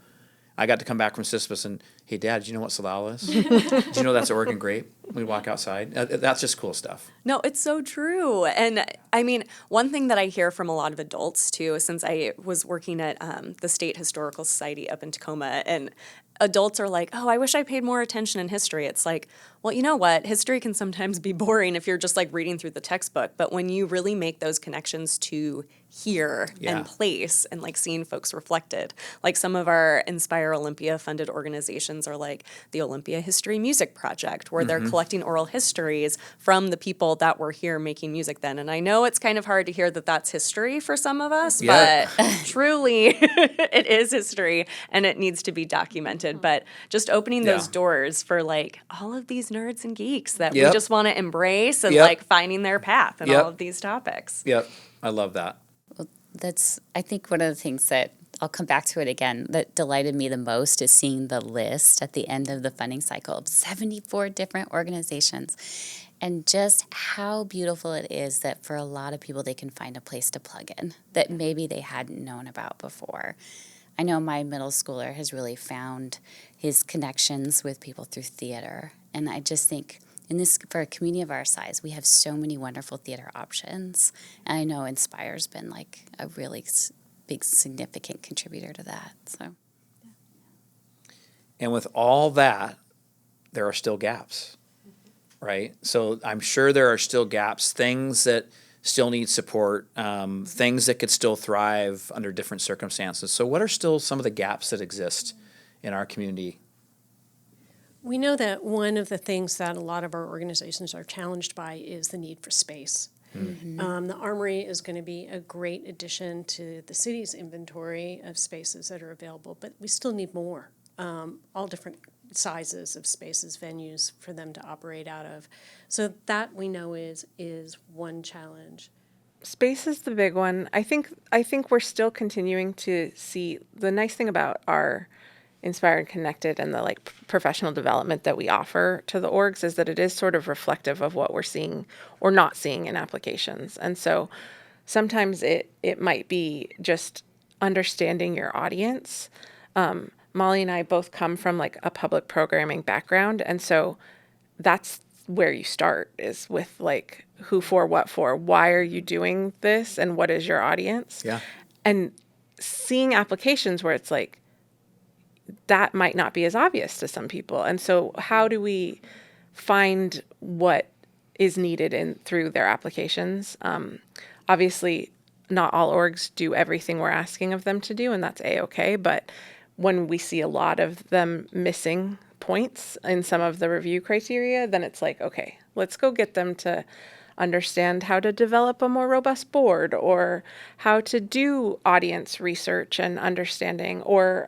I got to come back from CISPAS and, hey, Dad, did you know what Salal is? Did you know that's Oregon grape? We walk outside. That's just cool stuff. No, it's so true. And I mean, one thing that I hear from a lot of adults too, since I was working at the State Historical Society up in Tacoma, and adults are like, oh, I wish I paid more attention in history. It's like, well, you know what? History can sometimes be boring if you're just like reading through the textbook. But when you really make those connections to here and place and like seeing folks reflected, like some of our Inspire Olympia funded organizations are like the Olympia History Music Project, where they're collecting oral histories from the people that were here making music then. And I know it's kind of hard to hear that that's history for some of us, but truly it is history and it needs to be documented. But just opening those doors for like all of these nerds and geeks that we just want to embrace and like finding their path in all of these topics. Yep, I love that. That's, I think, one of the things that I'll come back to it again that delighted me the most is seeing the list at the end of the funding cycle of 74 different organizations, and just how beautiful it is that for a lot of people they can find a place to plug in that maybe they hadn't known about before. I know my middle schooler has really found his connections with people through theater, and I just think for a community of our size, we have so many wonderful theater options. And I know Inspire's been like a really big, significant contributor to that. So, And with all that, there are still gaps, right? So I'm sure there are still gaps, things that still need support, things that could still thrive under different circumstances. So what are still some of the gaps that exist in our community? We know that one of the things that a lot of our organizations are challenged by is the need for space. The Armory is going to be a great addition to the city's inventory of spaces that are available, but we still need more, all different sizes of spaces, venues for them to operate out of. So that we know is one challenge. Space is the big one. I think we're still continuing to see the nice thing about our Inspire and Connected and the like professional development that we offer to the orgs is that it is sort of reflective of what we're seeing or not seeing in applications. And so sometimes it might be just understanding your audience. Molly and I both come from like a public programming background. And so that's where you start, is with like who for, what for, why are you doing this, and what is your audience? Yeah. And seeing applications where it's like, that might not be as obvious to some people. And so how do we find what is needed through their applications? Obviously, not all orgs do everything we're asking of them to do, and that's A-okay. But when we see a lot of them missing points in some of the review criteria, then it's like, okay, let's go get them to understand how to develop a more robust board, or how to do audience research and understanding, or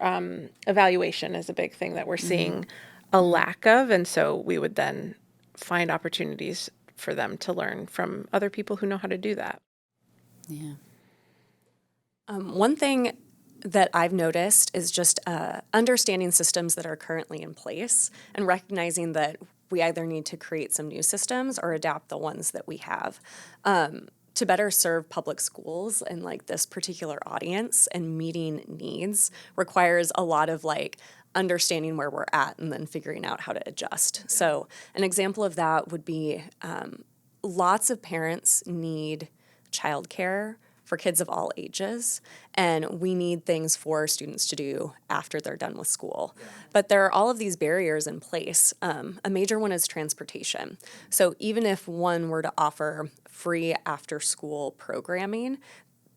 evaluation is a big thing that we're seeing a lack of. And so we would then find opportunities for them to learn from other people who know how to do that. Yeah. One thing that I've noticed is just understanding systems that are currently in place and recognizing that we either need to create some new systems or adapt the ones that we have to better serve public schools and like this particular audience. And meeting needs requires a lot of like understanding where we're at and then figuring out how to adjust. Yeah. So an example of that would be lots of parents need childcare for kids of all ages, and we need things for students to do after they're done with school. Yeah. But there are all of these barriers in place. A major one is transportation. So even if one were to offer free after-school programming,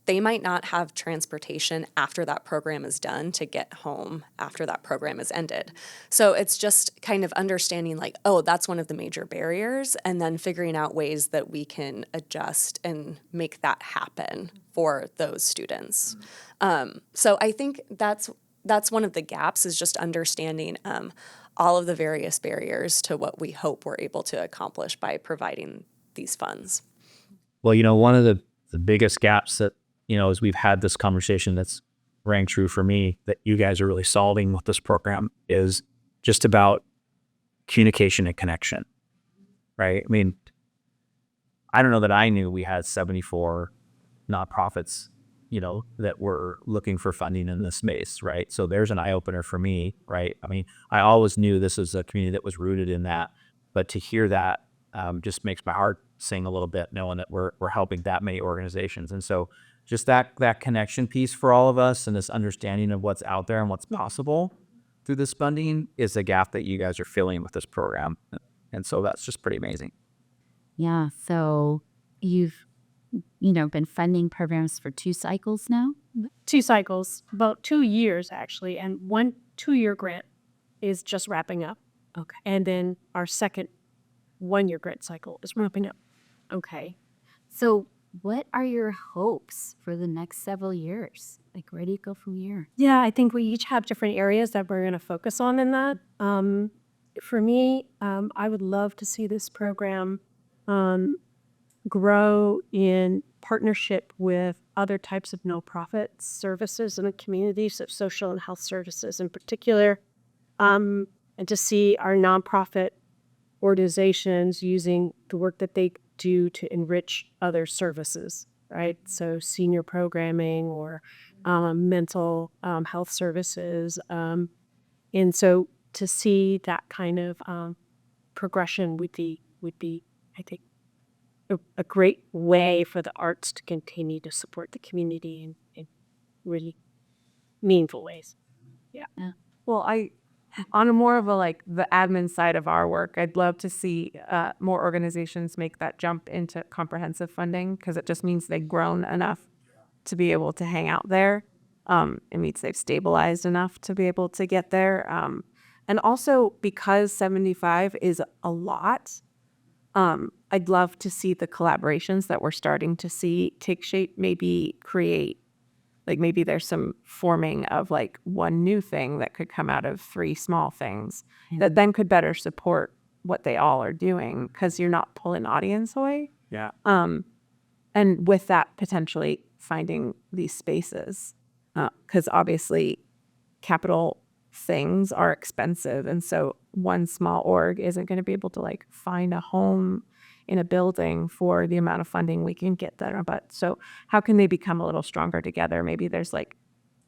they might not have transportation after that program is done to get home after that program is ended. So it's just kind of understanding like, oh, that's one of the major barriers, and then figuring out ways that we can adjust and make that happen for those students. So I think that's one of the gaps, is just understanding all of the various barriers to what we hope we're able to accomplish by providing these funds. Well, one of the biggest gaps that, as we've had this conversation that's rang true for me, that you guys are really solving with this program, is just about communication and connection, right? I mean, I don't know that I knew we had 74 nonprofits, that were looking for funding in this space, right? So there's an eye opener for me, right? I mean, I always knew this was a community that was rooted in that, but to hear that just makes my heart sing a little bit, knowing that we're helping that many organizations. And so just that connection piece for all of us, and this understanding of what's out there and what's possible through this funding, is a gap that you guys are filling with this program. And so that's just pretty amazing. Yeah. So you've, been funding programs for 2 cycles now? 2 cycles, about 2 years actually, and one 2-year grant is just wrapping up. Okay. And then our second 1-year grant cycle is wrapping up. Okay. So what are your hopes for the next several years? Like, where do you go from here? Yeah, I think we each have different areas that we're going to focus on in that. For me, I would love to see this program grow in partnership with other types of nonprofit services in the community, so social and health services in particular, and to see our nonprofit organizations using the work that they do to enrich other services, right? So senior programming or mental health services. And so to see that kind of progression would be, I think, a great way for the arts to continue to support the community in really meaningful ways. Yeah. Well, on a more of a like the admin side of our work, I'd love to see more organizations make that jump into comprehensive funding, because it just means they've grown enough to be able to hang out there. It means they've stabilized enough to be able to get there. And also because 75 is a lot, I'd love to see the collaborations that we're starting to see take shape, maybe create, like maybe there's some forming of like one new thing that could come out of 3 small things that then could better support what they all are doing, because you're not pulling audience away. Yeah. And with that, potentially finding these spaces, because obviously capital things are expensive. And so one small org isn't going to be able to like find a home in a building for the amount of funding we can get there. But so how can they become a little stronger together? Maybe there's like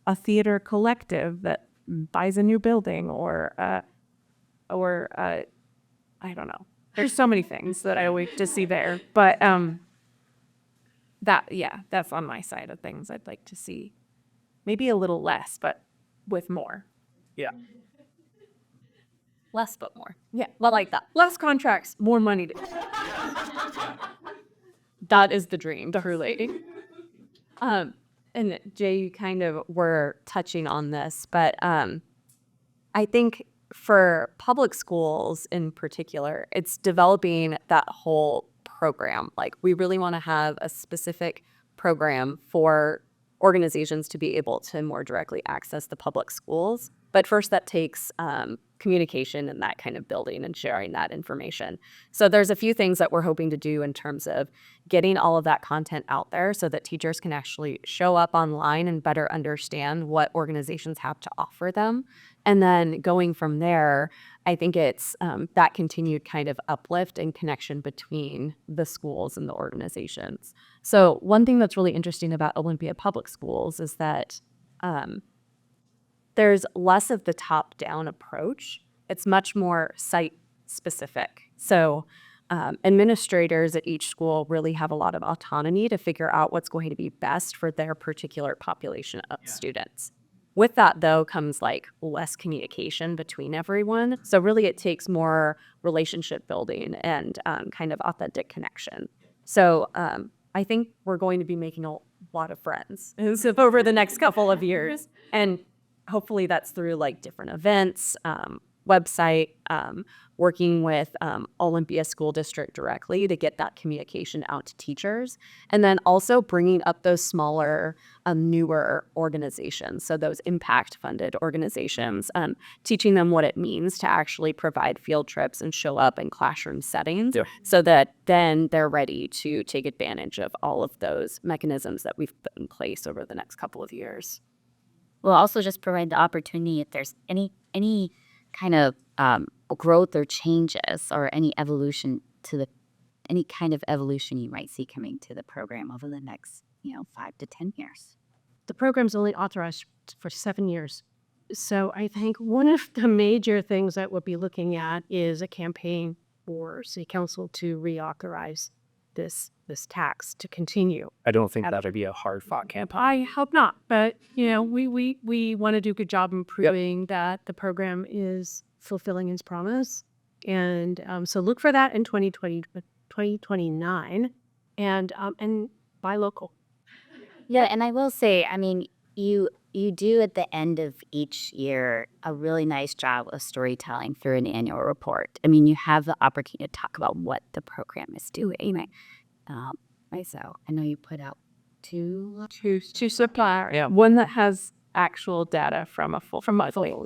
a theater collective that buys a new building or I don't know. There's so many things that I wait to see there. But that's on my side of things. I'd like to see maybe a little less, but with more. Yeah. Less but more. Yeah. Well, like that. Less contracts, more money. That is the dream, truly. And Jay, you kind of were touching on this, but I think for public schools in particular, it's developing that whole program. Like we really want to have a specific program for organizations to be able to more directly access the public schools. But first that takes communication and that kind of building and sharing that information. So there's a few things that we're hoping to do in terms of getting all of that content out there so that teachers can actually show up online and better understand what organizations have to offer them. And then going from there, I think it's that continued kind of uplift and connection between the schools and the organizations. So one thing that's really interesting about Olympia Public Schools is that there's less of the top-down approach. It's much more site-specific. So administrators at each school really have a lot of autonomy to figure out what's going to be best for their particular population of students. With that, though, comes like less communication between everyone. So really it takes more relationship building and kind of authentic connection. So I think we're going to be making a lot of friends over the next couple of years. And hopefully that's through like different events, website, working with Olympia School District directly to get that communication out to teachers. And then also bringing up those smaller, newer organizations. So those impact-funded organizations, teaching them what it means to actually provide field trips and show up in classroom settings so that then they're ready to take advantage of all of those mechanisms that we've put in place over the next couple of years. We'll also just provide the opportunity if there's any kind of growth or changes or any evolution to any kind of evolution you might see coming to the program over the next 5 to 10 years. The program's only authorized for 7 years. So I think one of the major things that we'll be looking at is a campaign for City Council to reauthorize this tax to continue. I don't think that would be a hard-fought campaign. I hope not, but we want to do a good job in proving that the program is fulfilling its promise, and so look for that in 2029, and buy local. Yeah, and I will say, I mean, you do at the end of each year a really nice job of storytelling through an annual report. I mean, you have the opportunity to talk about what the program is doing. So I know you put out two suppliers. Yeah. One that has actual data from a full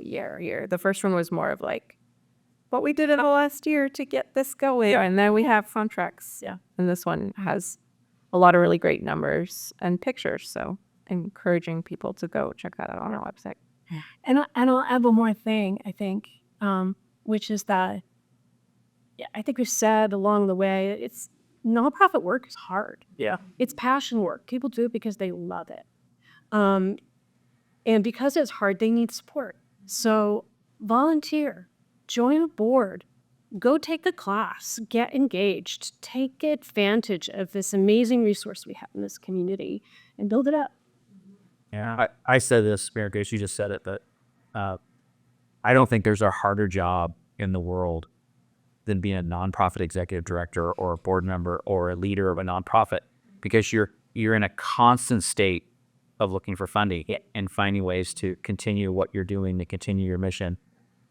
year. The first one was more of like what we did in the last year to get this going. And then we have contracts. Yeah. And this one has a lot of really great numbers and pictures. So encouraging people to go check that out on our website. And I'll add one more thing, I think, which is that I think we've said along the way, it's nonprofit work is hard. Yeah. It's passion work. People do it because they love it. And because it's hard, they need support. So volunteer, join a board, go take the class, get engaged, take advantage of this amazing resource we have in this community and build it up. Yeah. I said this, Mary Grace, you just said it, but I don't think there's a harder job in the world than being a nonprofit executive director or a board member or a leader of a nonprofit, because you're in a constant state of looking for funding and finding ways to continue what you're doing, to continue your mission.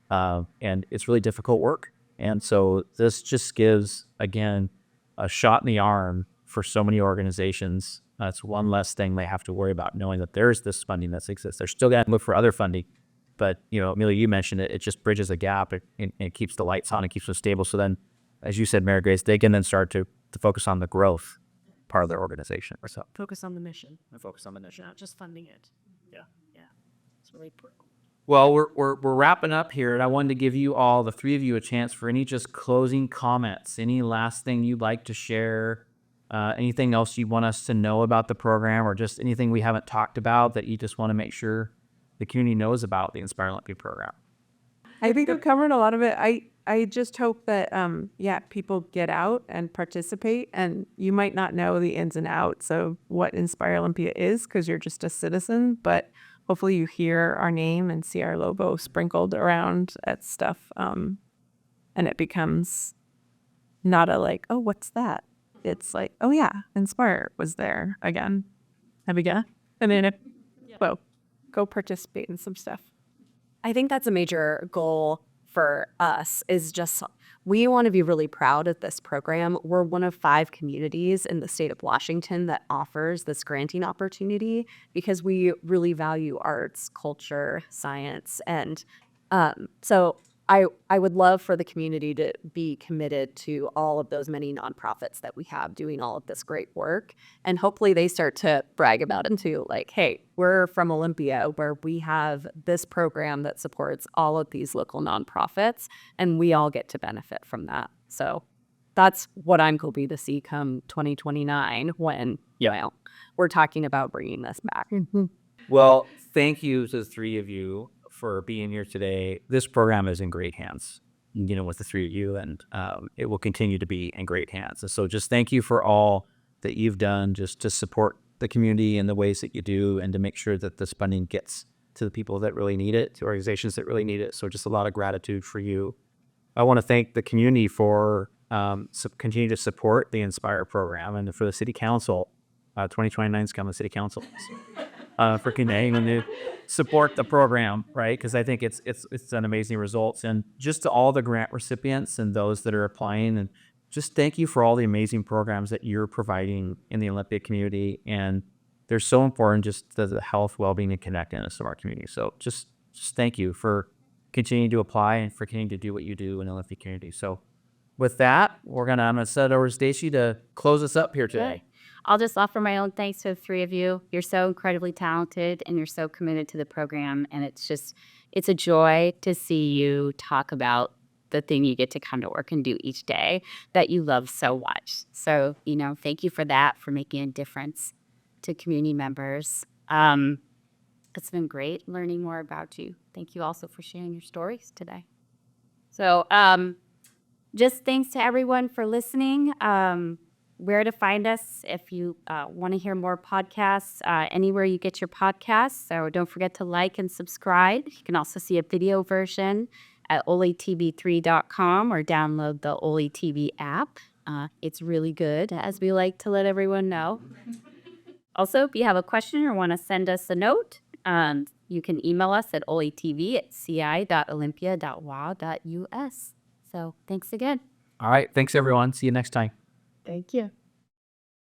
And it's really difficult work. And so this just gives, again, a shot in the arm for so many organizations. It's one less thing they have to worry about, knowing that there's this funding that exists. They're still going to look for other funding. But, Amelia, you mentioned it. It just bridges a gap. It keeps the lights on. It keeps them stable. So then, as you said, Mary Grace, they can then start to focus on the growth part of their organization. So Focus on the mission. focus on the mission. Not just funding it. Yeah. Yeah. It's really important. Well, we're wrapping up here, and I wanted to give you all, the three of you, a chance for any just closing comments, any last thing you'd like to share, anything else you want us to know about the program, or just anything we haven't talked about that you just want to make sure the community knows about the Inspire Olympia program. I think we covered a lot of it. I just hope that people get out and participate, and you might not know the ins and outs of what Inspire Olympia is because you're just a citizen, but hopefully you hear our name and see our logo sprinkled around at stuff, and it becomes not a like, oh, what's that? It's like, oh yeah, Inspire was there again. Have we got? And then go participate in some stuff. I think that's a major goal for us is just we want to be really proud of this program. We're one of 5 communities in the state of Washington that offers this granting opportunity because we really value arts, culture, science, and so I would love for the community to be committed to all of those many nonprofits that we have doing all of this great work. And hopefully they start to brag about it too. Like, hey, we're from Olympia where we have this program that supports all of these local nonprofits and we all get to benefit from that. So that's what I'm hoping to see come 2029 when we're talking about bringing this back. Well, thank you to the three of you for being here today. This program is in great hands, with the three of you, and it will continue to be in great hands. And so just thank you for all that you've done just to support the community in the ways that you do and to make sure that this funding gets to the people that really need it, to organizations that really need it. So just a lot of gratitude for you. I want to thank the community for continue to support the Inspire program, and for the City Council. 2029 is coming, City Council. For continuing to support the program, right? Because I think it's done amazing results. And just to all the grant recipients and those that are applying, and just thank you for all the amazing programs that you're providing in the Olympia community. And they're so important just to the health, well-being, and connectedness of our community. So just thank you for continuing to apply and for continuing to do what you do in the Olympia community. So with that, I'm gonna send it over to Stacey to close us up here today. I'll just offer my own thanks to the three of you. You're so incredibly talented and you're so committed to the program. And it's a joy to see you talk about the thing you get to come to work and do each day that you love so much. So, thank you for that, for making a difference to community members. It's been great learning more about you. Thank you also for sharing your stories today. So, just thanks to everyone for listening. Where to find us if you want to hear more podcasts, anywhere you get your podcasts. So don't forget to like and subscribe. You can also see a video version at olytv3.com or download the Oly TV app. It's really good, as we like to let everyone know. Also, if you have a question or want to send us a note, you can email us at olytv@ci.olympia.wa.us. So thanks again. All right. Thanks, everyone. See you next time. Thank you.